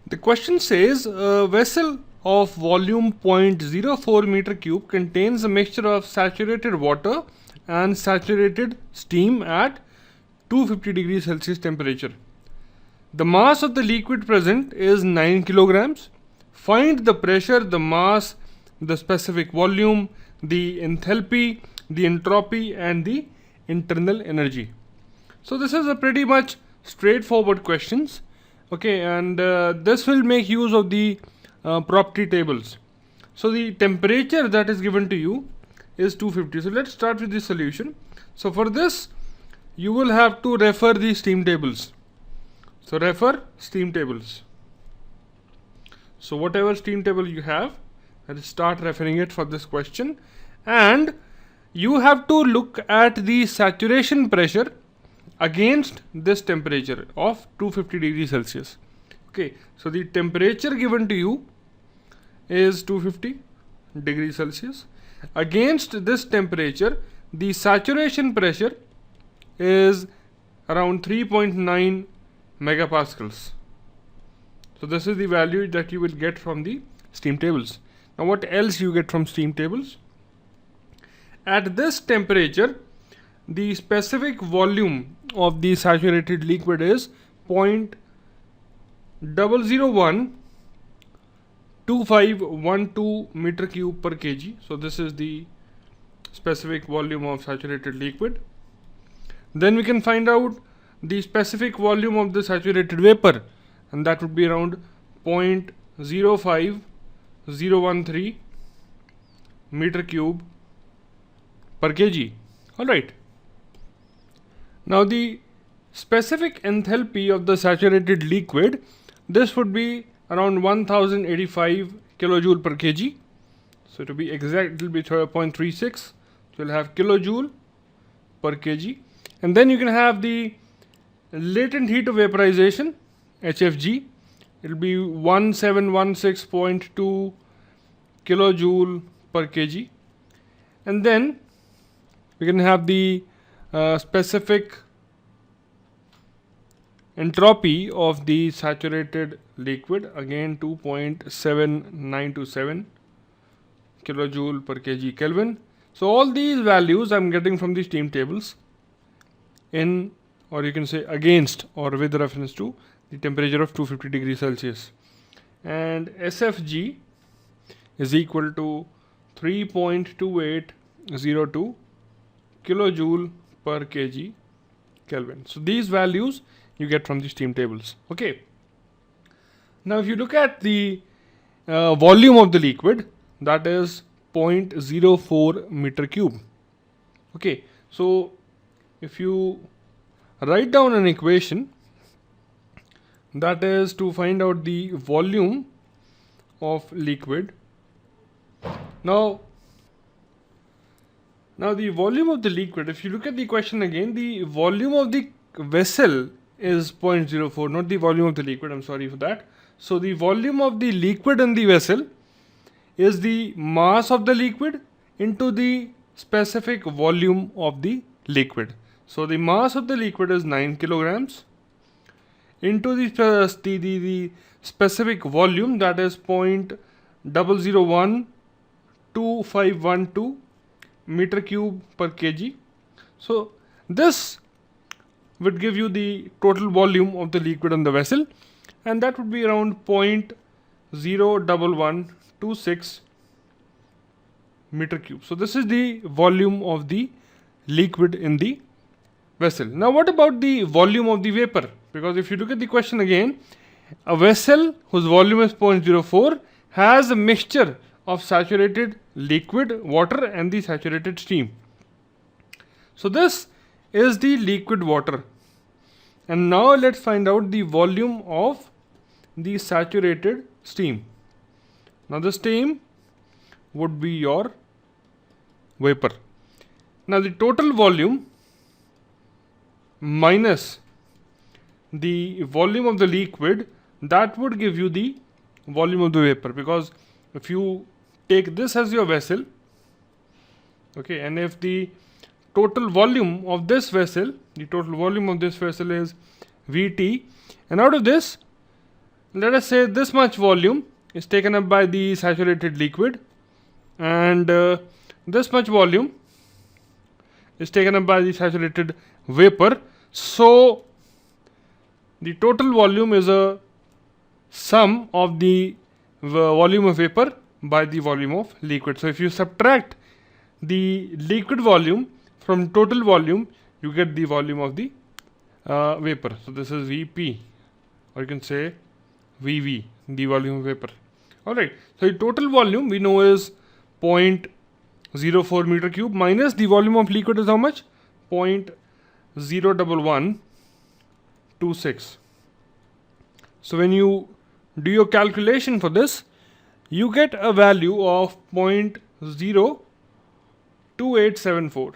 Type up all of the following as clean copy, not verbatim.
The question says a vessel of volume 0.04 meter cube contains a mixture of saturated water and saturated steam at 250 degrees Celsius temperature. The mass of the liquid present is 9 kilograms. Find the pressure, the mass, the specific volume, the enthalpy, the entropy, and the internal energy. So this is a pretty much straightforward questions. Okay, and this will make use of the property tables. So the temperature that is given to you is 250. So let's start with the solution. So for this, you will have to refer the steam tables. So refer steam tables. So whatever steam table you have, let's start referring it for this question. And you have to look at the saturation pressure against this temperature of 250 degrees Celsius. Okay, so the temperature given to you is 250 degrees Celsius. Against this temperature, the saturation pressure is around 3.9 megapascals. So this is the value that you will get from the steam tables. Now what else you get from steam tables? At this temperature, the specific volume of the saturated liquid is 0.0012512 meter cube per kg. So this is the specific volume of saturated liquid. Then we can find out the specific volume of the saturated vapor, and that would be around 0.05013 meter cube per kg. Alright. Now the specific enthalpy of the saturated liquid, this would be around 1085 kilojoule per kg. So to be exact, it will be 0.36. So you'll have kilojoule per kg. And then you can have the latent heat of vaporization, HFG. It will be 1716.2 kilojoule per kg. And then we can have the specific entropy of the saturated liquid, again 2.7927 kilojoule per kg Kelvin. So all these values I'm getting from the steam tables in, or you can say against or with reference to the temperature of 250 degrees Celsius. And SFG is equal to 3.2802 kilojoule per kg Kelvin. So these values you get from the steam tables. Okay. Now if you look at the volume of the liquid, that is 0.04 meter cube. Okay. So if you write down an equation, that is to find out the volume of liquid. Now the volume of the liquid, if you look at the question again, the volume of the vessel is 0.04, not the volume of the liquid, I'm sorry for that. So the volume of the liquid in the vessel is the mass of the liquid into the specific volume of the liquid. So the mass of the liquid is 9 kilograms into the specific volume, that is 0.0012512 meter cube per kg. So this would give you the total volume of the liquid in the vessel, and that would be around 0.01126 meter cube. So this is the volume of the liquid in the vessel. Now what about the volume of the vapor? Because if you look at the question again, a vessel whose volume is 0.04 has a mixture of saturated liquid water and the saturated steam. So this is the liquid water. And now let's find out the volume of the saturated steam. Now the steam would be your vapor. Now the total volume minus the volume of the liquid, that would give you the volume of the vapor, because if you take this as your vessel, okay, and if the total volume of this vessel is Vt, and out of this let us say this much volume is taken up by the saturated liquid, and this much volume is taken up by the saturated vapor. So the total volume is a sum of the volume of vapor by the volume of liquid. So if you subtract the liquid volume from total volume, you get the volume of the vapor. So this is Vp, or you can say Vv, the volume of vapor. Alright, so the total volume we know is 0.04 meter cube minus the volume of liquid is how much? 0.01126. So when you do your calculation for this, you get a value of 0.02874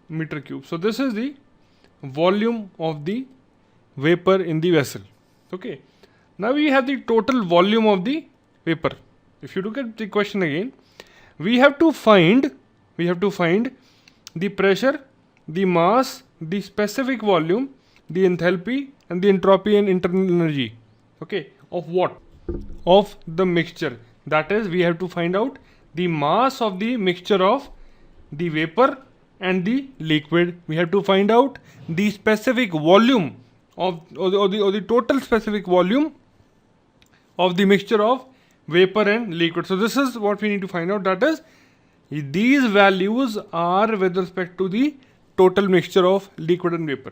meter cube. So this is the volume of the vapor in the vessel. Okay. Now we have the total volume of the vapor. If you look at the question again, we have to find the pressure, the mass, the specific volume, the enthalpy, and the entropy and internal energy. Okay, of what? Of the mixture. That is, we have to find out the mass of the mixture of the vapor and the liquid. We have to find out the specific volume of or the total specific volume of the mixture of vapor and liquid. So this is what we need to find out. That is, these values are with respect to the total mixture of liquid and vapor.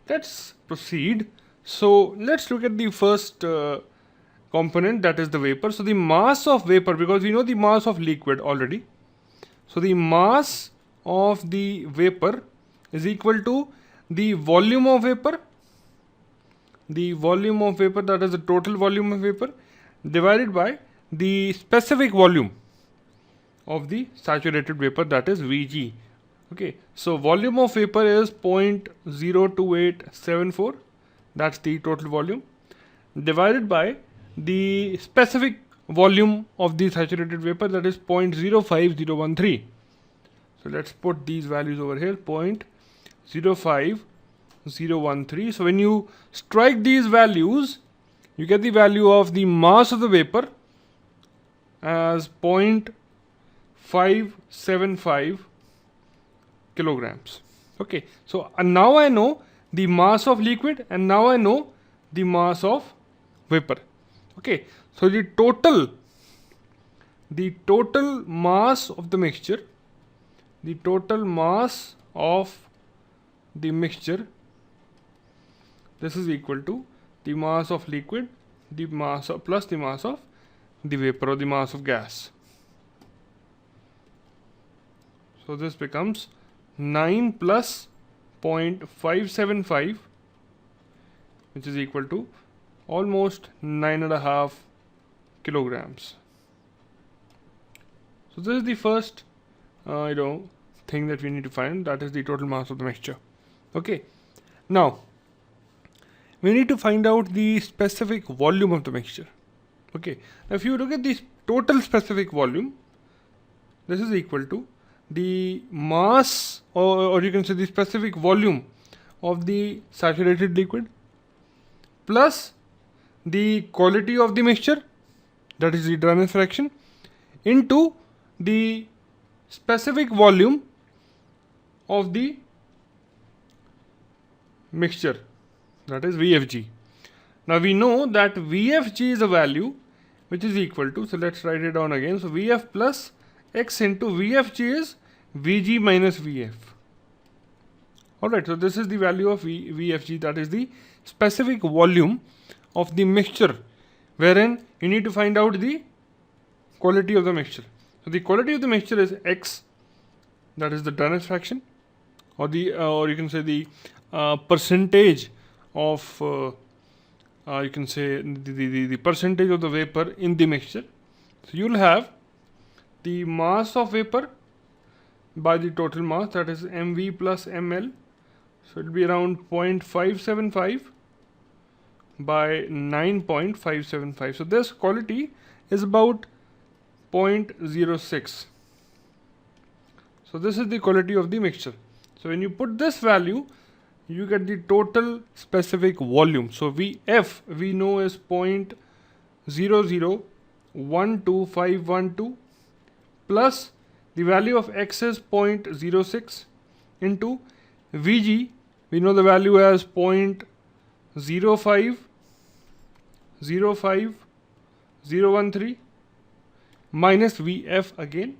Let's proceed. So let's look at the first component, that is the vapor. So the mass of vapor, because we know the mass of liquid already. So the mass of the vapor is equal to the volume of vapor. The volume of vapor, that is the total volume of vapor, divided by the specific volume of the saturated vapor, that is Vg. Okay, so volume of vapor is 0.02874, that's the total volume, divided by the specific volume of the saturated vapor, that is 0.05013. So let's put these values over here, 0.05013. So when you strike these values, you get the value of the mass of the vapor as 0.575 kilograms. Okay, so now I know the mass of liquid and now I know the mass of vapor. Okay, so the total mass of the mixture, the total mass of the mixture, this is equal to the mass of liquid, the mass of plus the mass of the vapor or the mass of gas. So this becomes 9 plus 0.575, which is equal to almost 9.5 kilograms. So this is the first thing that we need to find, that is the total mass of the mixture. Okay, now we need to find out the specific volume of the mixture. Okay, now if you look at the total specific volume, this is equal to the mass or you can say the specific volume of the saturated liquid plus the quality of the mixture, that is the Dreyer's fraction, into the specific volume of the mixture, that is VFG. Now we know that VFG is a value which is equal to, so let's write it down again. So VF plus X into VFG is VG minus VF. Alright, so this is the value of VFG, that is the specific volume of the mixture, wherein you need to find out the quality of the mixture. So the quality of the mixture is X, that is the Dreyer's fraction, or you can say the percentage of you can say the percentage of the vapor in the mixture. So you will have the mass of vapor by the total mass, that is mv plus ml. So it will be around 0.575 by 9.575. So this quality is about 0.06. So this is the quality of the mixture. So when you put this value you get the total specific volume. So Vf we know is 0.00122512 plus the value of x is 0.06 into Vg we know the value as 0.0505013 minus Vf again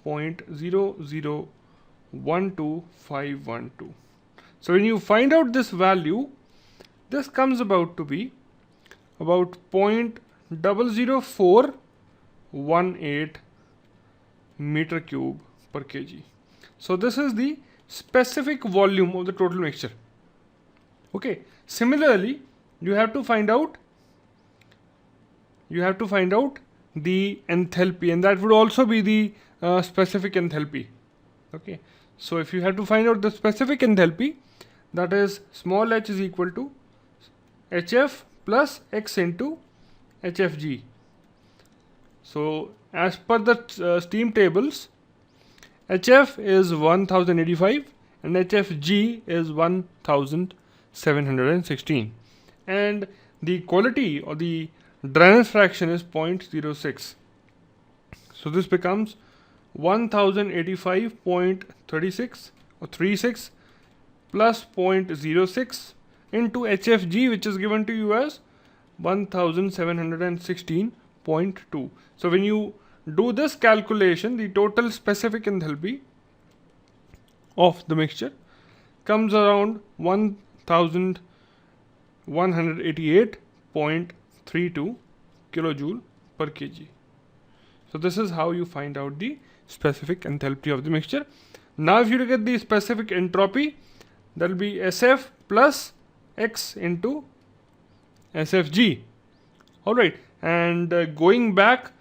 0.0012512. So when you find out this value, this comes about to be about 0.00418 meter cube per kg. So this is the specific volume of the total mixture. Okay. Similarly, you have to find out the enthalpy, and that would also be the specific enthalpy. Okay. So if you have to find out the specific enthalpy, that is small h is equal to HF plus X into HFG. So as per the steam tables, HF is 1085 and HFG is 1716, and the quality or the dryness fraction is 0.06. So this becomes 1085.36 or 36 plus 0.06 into HFG, which is given to you as 1716.2. So when you do this calculation, the total specific enthalpy of the mixture comes around 1188.32 kilojoule per kg. So this is how you find out the specific enthalpy of the mixture. Now if you look at the specific entropy, that will be SF plus X into SFG. Alright, and going back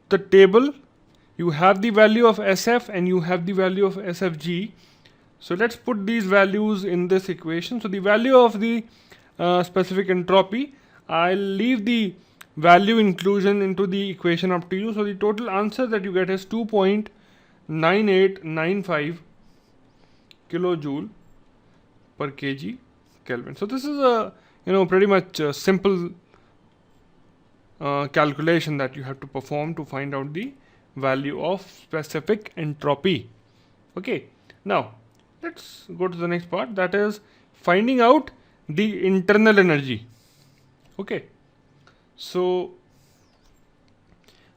the table, you have the value of SF and you have the value of SFG. So let's put these values in this equation. So the value of the specific entropy, I'll leave the value inclusion into the equation up to you. So the total answer that you get is 2.9895 kilojoule per kg Kelvin. So this is a pretty much simple calculation that you have to perform to find out the value of specific entropy. Okay, now let's go to the next part, that is finding out the internal energy. Okay, so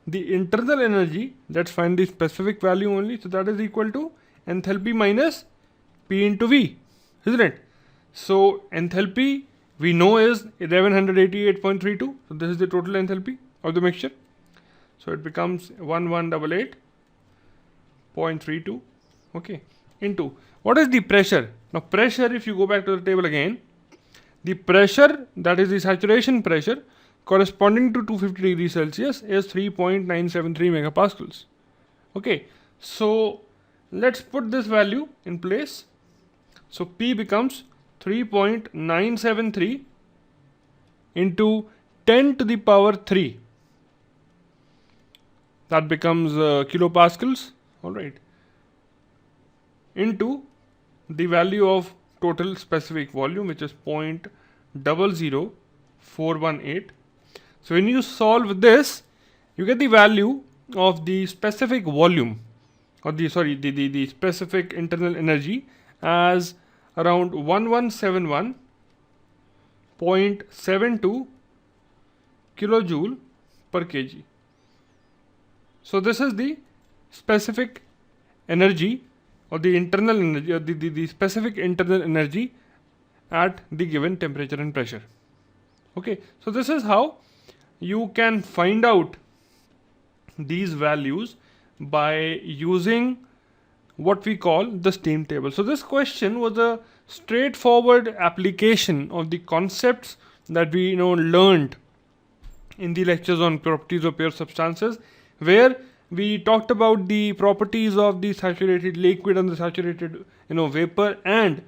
the internal energy, let's find the specific value only. So that is equal to enthalpy minus P into V, isn't it? So enthalpy we know is 1188.32. So this is the total enthalpy of the mixture. So it becomes 1188.32. Okay, into what is the pressure? Now pressure, if you go back to the table again, the pressure, that is the saturation pressure corresponding to 250 degrees Celsius, is 3.973 megapascals. Okay, so let's put this value in place. So P becomes 3.973 into 10 to the power 3. That becomes kilopascals. Alright, into the value of total specific volume, which is 0.00418. So when you solve this, you get the value of the specific volume, or the specific internal energy as around 1171.72 kilojoule per kg. So this is the specific energy, or the internal energy, or the specific internal energy at the given temperature and pressure. Okay, so this is how you can find out these values by using what we call the steam table. So this question was a straightforward application of the concepts that we learned in the lectures on properties of pure substances, where we talked about the properties of the saturated liquid and the saturated vapor, and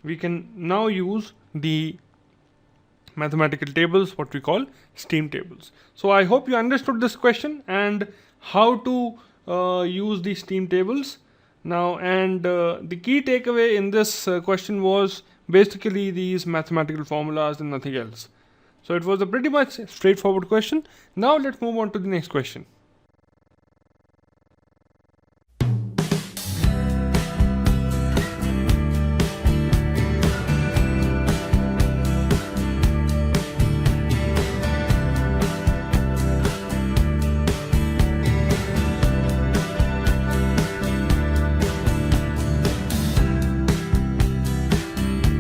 we can now use the mathematical tables, what we call steam tables. So I hope you understood this question and how to use the steam tables now, and the key takeaway in this question was basically these mathematical formulas and nothing else. So it was a pretty much straightforward question. Now let's move on to the next question.